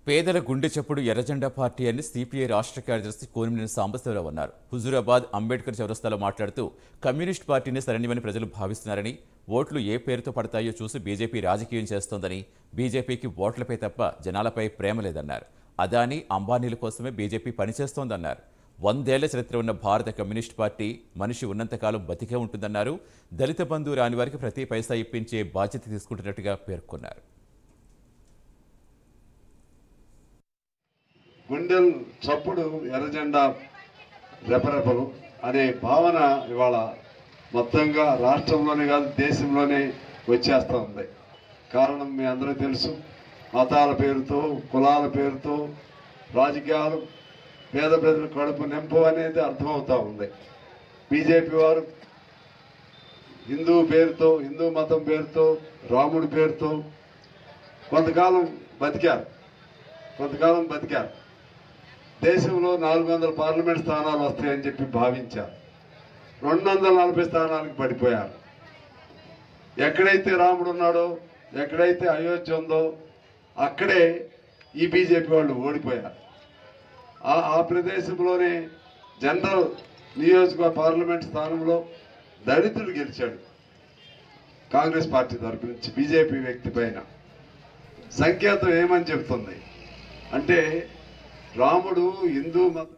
పేదల గుండె చప్పుడు ఎర్రజెండా పార్టీ అని సిపిఐ రాష్ట్ర కార్యదర్శి కోనిమినేని సాంబశివరావు అన్నారు. హుజూరాబాద్ అంబేద్కర్ చౌరస్తాలో మాట్లాడుతూ కమ్యూనిస్ట్ పార్టీని శరణ్యమని ప్రజలు భావిస్తున్నారని, ఓట్లు ఏ పేరుతో పడతాయో చూసి బీజేపీ రాజకీయం చేస్తోందని, బీజేపీకి ఓట్లపై తప్ప జనాలపై ప్రేమ లేదన్నారు. అదానీ అంబానీల కోసమే బీజేపీ పనిచేస్తోందన్నారు. 100 ఏళ్ల చరిత్ర ఉన్న భారత కమ్యూనిస్ట్ పార్టీ మనిషి ఉన్నంతకాలం బతికే ఉంటుందన్నారు. దళిత బంధువు రాని వారికి ప్రతి పైసా ఇప్పించే బాధ్యత తీసుకుంటున్నట్టుగా పేర్కొన్నారు. గుండెల్ చప్పుడు ఎర్రజెండా రెపరెపలు అనే భావన ఇవాళ మొత్తంగా రాష్ట్రంలోనే కాదు దేశంలోనే వచ్చేస్తూ ఉంది. కారణం మీ అందరూ తెలుసు, మతాల పేరుతో కులాల పేరుతో రాజకీయాలు పేద ప్రజల కడుపు నింపు అనేది అర్థమవుతూ ఉంది. బీజేపీ వారు హిందూ పేరుతో, హిందూ మతం పేరుతో, రాముడి పేరుతో కొంతకాలం బతికారు. దేశంలో 400 పార్లమెంట్ స్థానాలు వస్తాయని చెప్పి భావించారు. 240 స్థానాలకు పడిపోయారు. ఎక్కడైతే రాముడు ఉన్నాడో, ఎక్కడైతే అయోధ్య ఉందో అక్కడే ఈ బీజేపీ వాళ్ళు ఓడిపోయారు. ఆ ప్రదేశంలోనే జనరల్ నియోజకవర్గ పార్లమెంట్ స్థానంలో దళితుడు గెలిచాడు. కాంగ్రెస్ పార్టీ తరపు నుంచి బీజేపీ వ్యక్తి పైన సంకేతం ఏమని చెప్తుంది అంటే, రాముడు హిందూ మతం